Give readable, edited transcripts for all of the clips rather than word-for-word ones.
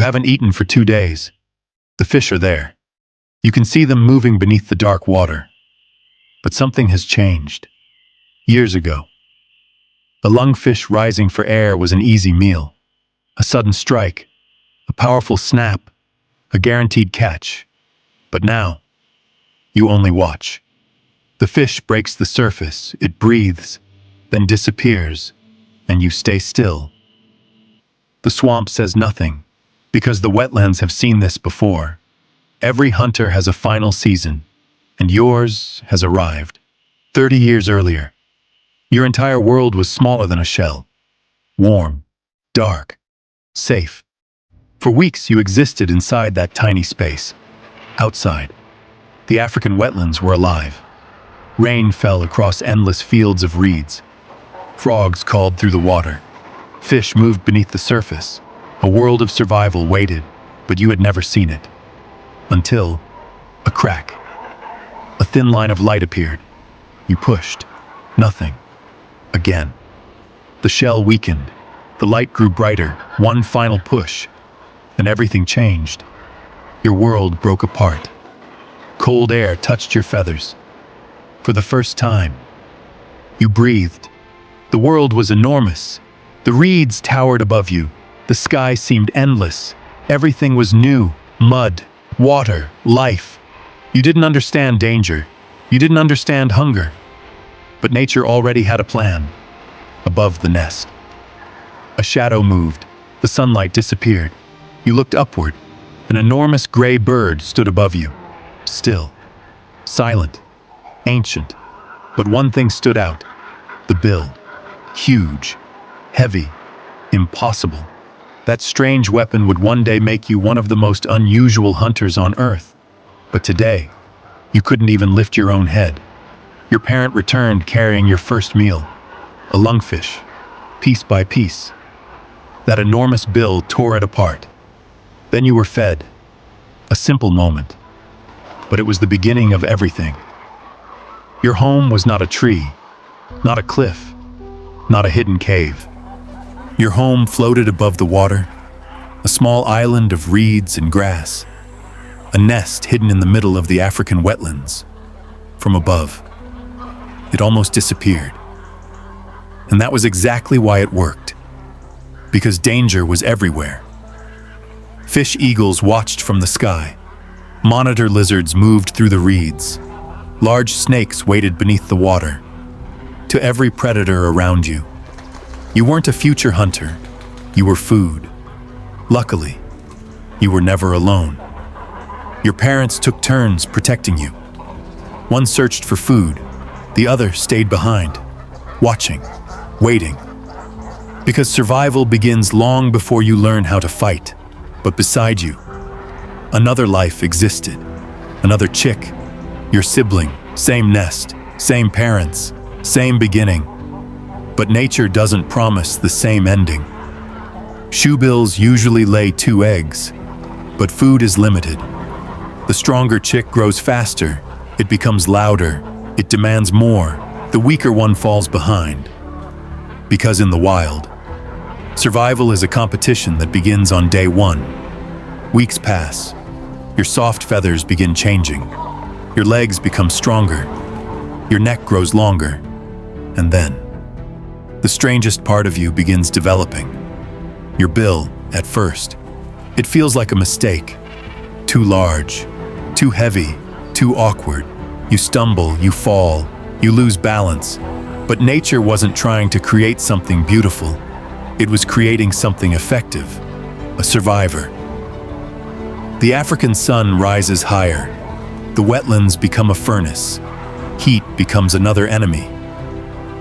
haven't eaten for 2 days. The fish are there. You can see them moving beneath the dark water. But something has changed. Years ago, a lungfish rising for air was an easy meal. A sudden strike, a powerful snap, a guaranteed catch. But now, you only watch. The fish breaks the surface, it breathes, then disappears, and you stay still. The swamp says nothing, because the wetlands have seen this before. Every hunter has a final season, and yours has arrived. 30 years earlier, your entire world was smaller than a shell. Warm, dark, safe. For weeks you existed inside that tiny space. Outside, the African wetlands were alive. Rain fell across endless fields of reeds. Frogs called through the water. Fish moved beneath the surface. A world of survival waited, but you had never seen it. Until a crack. A thin line of light appeared. You pushed. Nothing. Again. The shell weakened. The light grew brighter. One final push. Then everything changed. Your world broke apart. Cold air touched your feathers. For the first time, you breathed. The world was enormous. The reeds towered above you. The sky seemed endless. Everything was new. Mud, water, life. You didn't understand danger. You didn't understand hunger. But nature already had a plan. Above the nest, a shadow moved. The sunlight disappeared. You looked upward. An enormous gray bird stood above you. Still, silent, ancient. But one thing stood out. The bill. Huge, heavy, impossible. That strange weapon would one day make you one of the most unusual hunters on Earth. But today, you couldn't even lift your own head. Your parent returned carrying your first meal, a lungfish, piece by piece. That enormous bill tore it apart. Then you were fed. A simple moment. But it was the beginning of everything. Your home was not a tree, not a cliff, not a hidden cave. Your home floated above the water, a small island of reeds and grass, a nest hidden in the middle of the African wetlands. From above, it almost disappeared. And that was exactly why it worked. Because danger was everywhere. Fish eagles watched from the sky. Monitor lizards moved through the reeds. Large snakes waited beneath the water. To every predator around you, you weren't a future hunter. You were food. Luckily, you were never alone. Your parents took turns protecting you. One searched for food. The other stayed behind, watching, waiting. Because survival begins long before you learn how to fight. But beside you, another life existed. Another chick, your sibling, same nest, same parents, same beginning. But nature doesn't promise the same ending. Shoebills usually lay 2 eggs, but food is limited. The stronger chick grows faster, it becomes louder, it demands more, the weaker one falls behind. Because in the wild, survival is a competition that begins on day 1. Weeks pass, your soft feathers begin changing, your legs become stronger, your neck grows longer, and then, the strangest part of you begins developing. Your bill, at first, it feels like a mistake. Too large, too heavy, too awkward. You stumble, you fall, you lose balance. But nature wasn't trying to create something beautiful. It was creating something effective, a survivor. The African sun rises higher. The wetlands become a furnace. Heat becomes another enemy.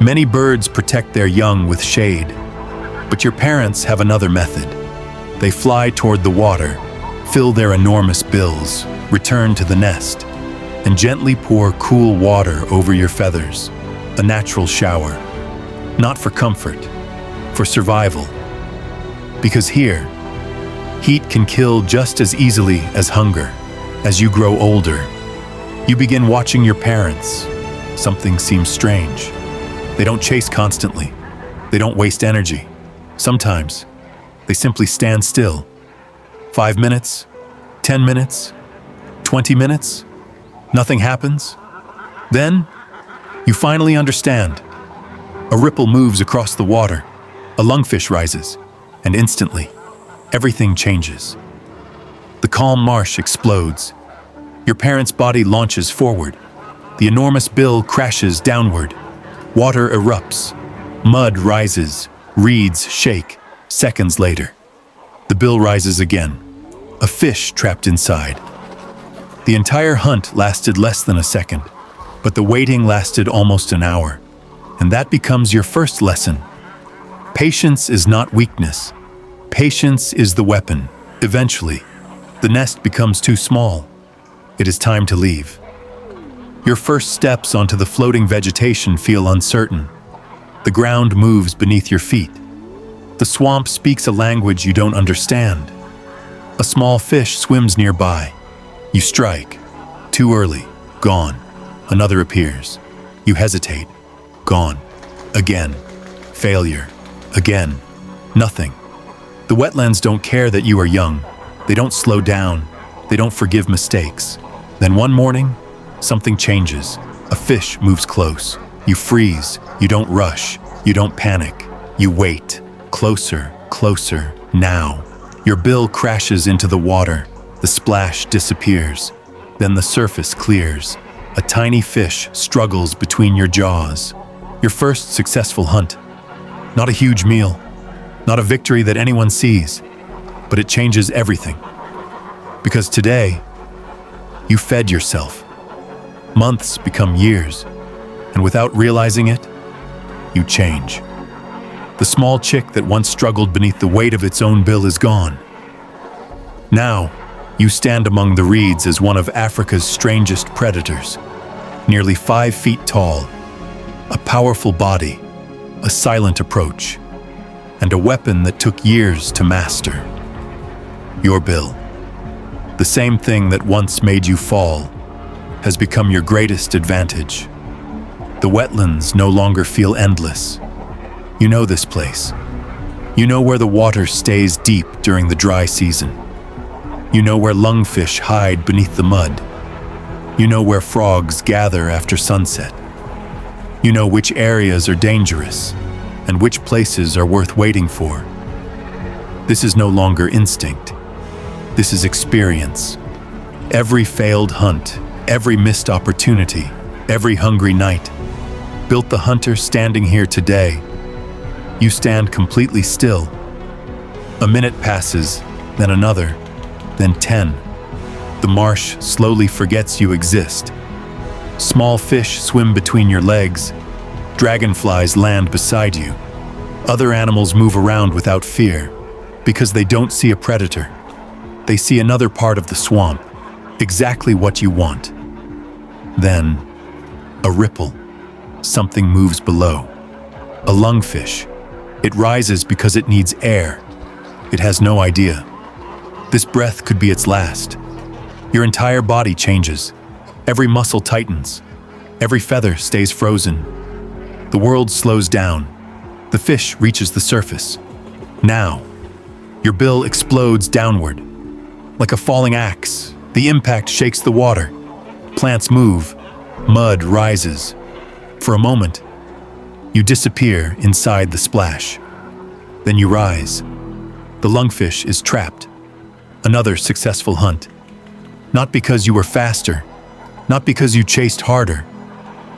Many birds protect their young with shade, but your parents have another method. They fly toward the water, fill their enormous bills, return to the nest, and gently pour cool water over your feathers, a natural shower. Not for comfort, for survival. Because here, heat can kill just as easily as hunger. As you grow older, you begin watching your parents. Something seems strange. They don't chase constantly. They don't waste energy. Sometimes, they simply stand still. 5 minutes? 10 minutes? 20 minutes? Nothing happens? Then, you finally understand. A ripple moves across the water, a lungfish rises, and instantly, everything changes. The calm marsh explodes. Your parents' body launches forward. The enormous bill crashes downward. Water erupts. Mud rises. Reeds shake. Seconds later, the bill rises again. A fish trapped inside. The entire hunt lasted less than a second, but the waiting lasted almost an hour. And that becomes your first lesson. Patience is not weakness. Patience is the weapon. Eventually, the nest becomes too small. It is time to leave. Your first steps onto the floating vegetation feel uncertain. The ground moves beneath your feet. The swamp speaks a language you don't understand. A small fish swims nearby. You strike. Too early. Gone. Another appears. You hesitate. Gone. Again. Failure. Again. Nothing. The wetlands don't care that you are young. They don't slow down. They don't forgive mistakes. Then one morning, something changes. A fish moves close. You freeze. You don't rush. You don't panic. You wait. Closer, closer, now. Your bill crashes into the water. The splash disappears. Then the surface clears. A tiny fish struggles between your jaws. Your first successful hunt. Not a huge meal. Not a victory that anyone sees. But it changes everything. Because today, you fed yourself. Months become years. And without realizing it, you change. The small chick that once struggled beneath the weight of its own bill is gone. Now, you stand among the reeds as one of Africa's strangest predators. Nearly 5 feet tall, a powerful body, a silent approach, and a weapon that took years to master. Your bill. The same thing that once made you fall has become your greatest advantage. The wetlands no longer feel endless. You know this place. You know where the water stays deep during the dry season. You know where lungfish hide beneath the mud. You know where frogs gather after sunset. You know which areas are dangerous and which places are worth waiting for. This is no longer instinct. This is experience. Every failed hunt, every missed opportunity, every hungry night built the hunter standing here today. You stand completely still. A minute passes, then another, then 10. The marsh slowly forgets you exist. Small fish swim between your legs. Dragonflies land beside you. Other animals move around without fear because they don't see a predator. They see another part of the swamp, exactly what you want. Then, a ripple. Something moves below. A lungfish. It rises because it needs air. It has no idea. This breath could be its last. Your entire body changes. Every muscle tightens. Every feather stays frozen. The world slows down. The fish reaches the surface. Now, your bill explodes downward. Like a falling axe, the impact shakes the water. Plants move. Mud rises. For a moment, you disappear inside the splash. Then you rise. The lungfish is trapped. Another successful hunt. Not because you were faster, not because you chased harder,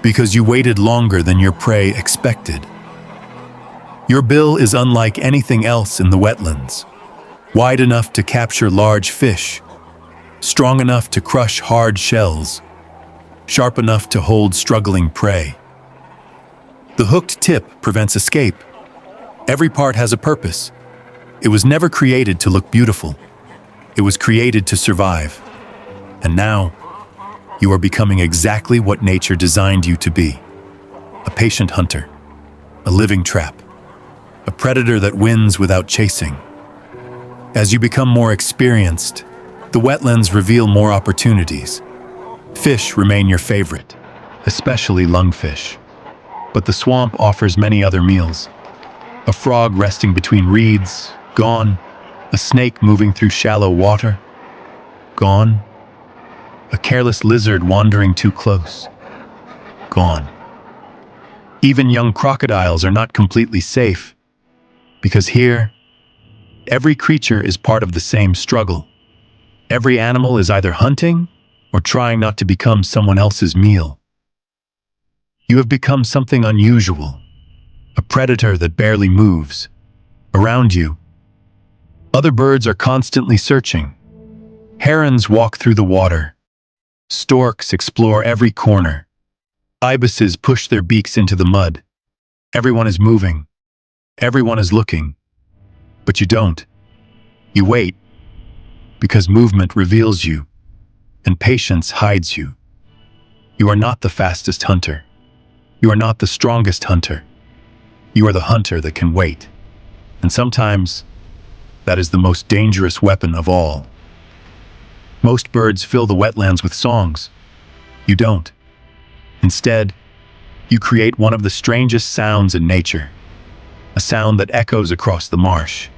because you waited longer than your prey expected. Your bill is unlike anything else in the wetlands. Wide enough to capture large fish, strong enough to crush hard shells, sharp enough to hold struggling prey. The hooked tip prevents escape. Every part has a purpose. It was never created to look beautiful. It was created to survive. And now, you are becoming exactly what nature designed you to be. A patient hunter, a living trap, a predator that wins without chasing. As you become more experienced, the wetlands reveal more opportunities. Fish remain your favorite, especially lungfish. But the swamp offers many other meals. A frog resting between reeds, gone. A snake moving through shallow water? Gone. A careless lizard wandering too close? Gone. Even young crocodiles are not completely safe, because here, every creature is part of the same struggle. Every animal is either hunting or trying not to become someone else's meal. You have become something unusual, a predator that barely moves. Around you, other birds are constantly searching. Herons walk through the water. Storks explore every corner. Ibises push their beaks into the mud. Everyone is moving. Everyone is looking. But you don't. You wait, because movement reveals you, and patience hides you. You are not the fastest hunter. You are not the strongest hunter. You are the hunter that can wait. And sometimes, that is the most dangerous weapon of all. Most birds fill the wetlands with songs. You don't. Instead, you create one of the strangest sounds in nature, a sound that echoes across the marsh.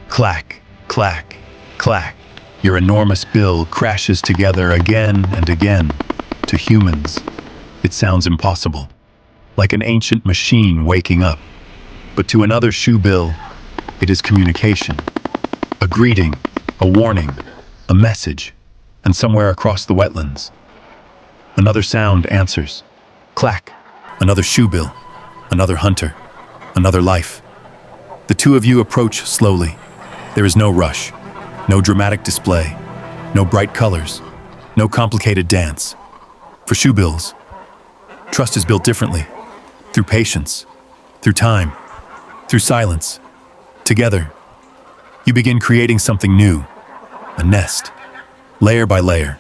Clack, clack, clack. Your enormous bill crashes together again and again. To humans, it sounds impossible, like an ancient machine waking up. But to another shoebill, it is communication. A greeting, a warning, a message, and somewhere across the wetlands, another sound answers. Clack. Another shoebill, another hunter, another life. The two of you approach slowly. There is no rush, no dramatic display, no bright colors, no complicated dance. For shoebills, trust is built differently, through patience, through time, through silence. Together, you begin creating something new, a nest, layer by layer.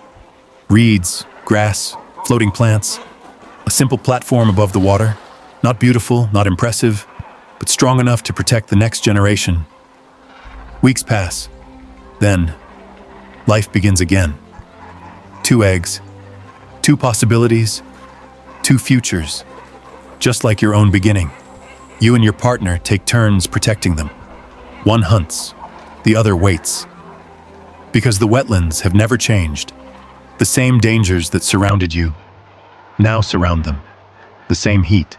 Reeds, grass, floating plants, a simple platform above the water, not beautiful, not impressive, but strong enough to protect the next generation. Weeks pass. Then, life begins again. 2 eggs, 2 possibilities, 2 futures. Just like your own beginning, you and your partner take turns protecting them. One hunts, the other waits. Because the wetlands have never changed. The same dangers that surrounded you now surround them. The same heat,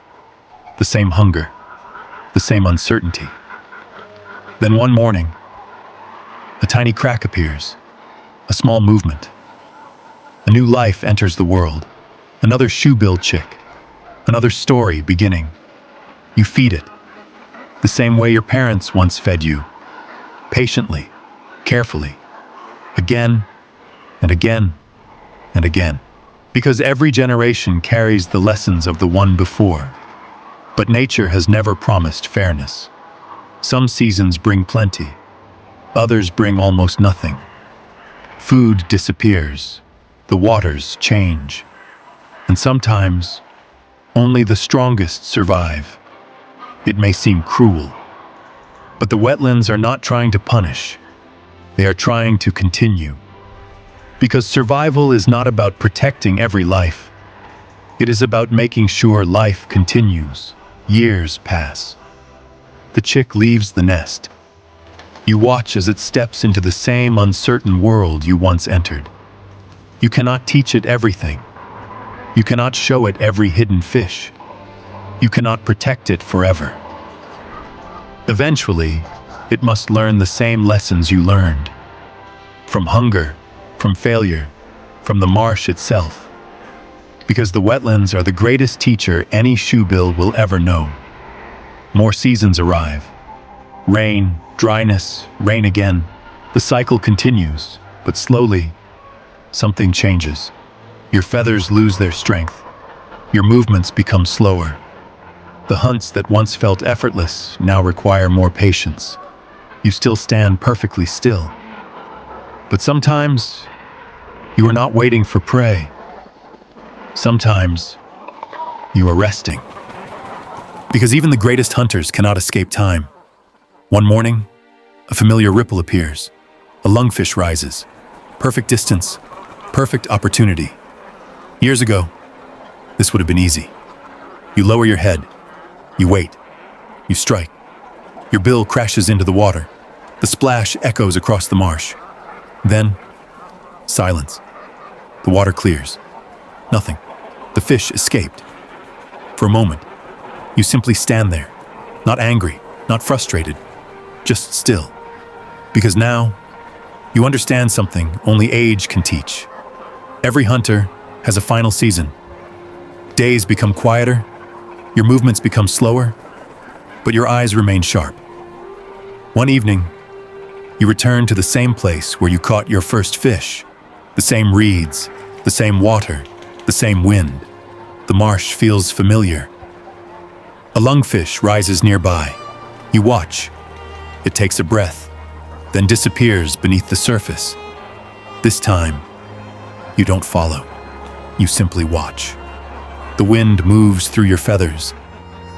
the same hunger, the same uncertainty. Then one morning, a tiny crack appears, a small movement. A new life enters the world, another shoebill chick, another story beginning. You feed it, the same way your parents once fed you, patiently, carefully, again and again and again. Because every generation carries the lessons of the one before. But nature has never promised fairness. Some seasons bring plenty, others bring almost nothing. Food disappears, the waters change, and sometimes only the strongest survive. It may seem cruel, but the wetlands are not trying to punish. They are trying to continue. Because survival is not about protecting every life. It is about making sure life continues. Years pass. The chick leaves the nest. You watch as it steps into the same uncertain world you once entered. You cannot teach it everything. You cannot show it every hidden fish. You cannot protect it forever. Eventually, it must learn the same lessons you learned. From hunger, from failure, from the marsh itself. Because the wetlands are the greatest teacher any shoebill will ever know. More seasons arrive. Rain, dryness, rain again. The cycle continues, but slowly, something changes. Your feathers lose their strength. Your movements become slower. The hunts that once felt effortless now require more patience. You still stand perfectly still. But sometimes, you are not waiting for prey. Sometimes, you are resting. Because even the greatest hunters cannot escape time. One morning, a familiar ripple appears. A lungfish rises. Perfect distance, perfect opportunity. Years ago, this would have been easy. You lower your head, you wait, you strike. Your bill crashes into the water. The splash echoes across the marsh. Then, silence. The water clears. Nothing. The fish escaped. For a moment, you simply stand there, not angry, not frustrated, just still. Because now, you understand something only age can teach. Every hunter has a final season. Days become quieter, your movements become slower, but your eyes remain sharp. One evening, you return to the same place where you caught your first fish. The same reeds, the same water, the same wind. The marsh feels familiar. A lungfish rises nearby. You watch. It takes a breath, then disappears beneath the surface. This time, you don't follow. You simply watch. The wind moves through your feathers,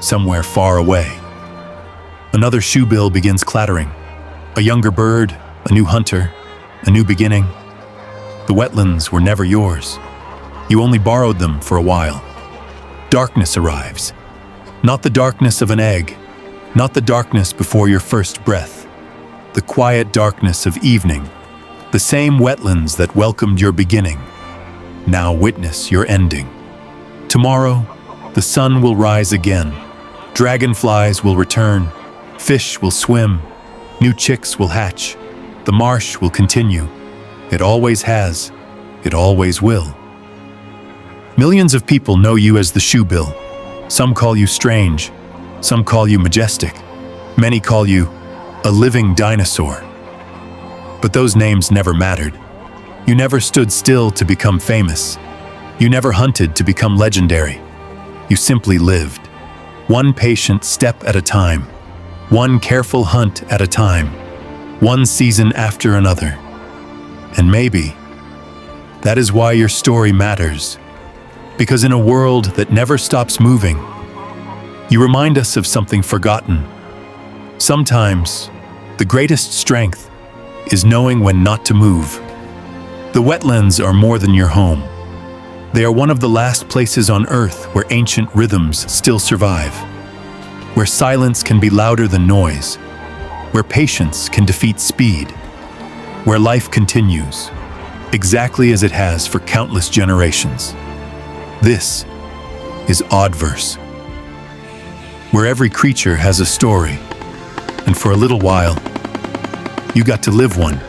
somewhere far away. Another shoebill begins clattering. A younger bird, a new hunter, a new beginning. The wetlands were never yours. You only borrowed them for a while. Darkness arrives. Not the darkness of an egg, not the darkness before your first breath. The quiet darkness of evening. The same wetlands that welcomed your beginning. Now witness your ending. Tomorrow, the sun will rise again. Dragonflies will return. Fish will swim. New chicks will hatch. The marsh will continue. It always has. It always will. Millions of people know you as the Shoebill. Some call you strange. Some call you majestic. Many call you a living dinosaur. But those names never mattered. You never stood still to become famous. You never hunted to become legendary. You simply lived. One patient step at a time. One careful hunt at a time. One season after another. And maybe that is why your story matters. Because in a world that never stops moving, you remind us of something forgotten. Sometimes, the greatest strength is knowing when not to move. The wetlands are more than your home. They are one of the last places on Earth where ancient rhythms still survive. Where silence can be louder than noise. Where patience can defeat speed. Where life continues, exactly as it has for countless generations. This is Oddverse, where every creature has a story, and for a little while, you got to live one.